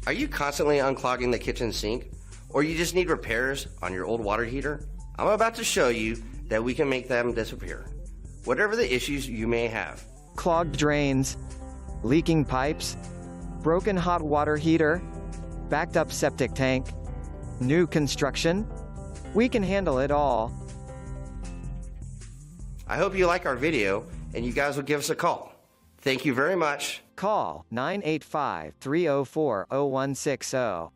Are you constantly unclogging the kitchen sink? Or you just need repairs on your old water heater? I'm about to show you that we can make them disappear. Whatever the issues you may have. Clogged drains, leaking pipes, broken hot water heater, backed up septic tank, new construction, we can handle it all. I hope you like our video and you guys will give us a call. Thank you very much. Call 985-304-0160.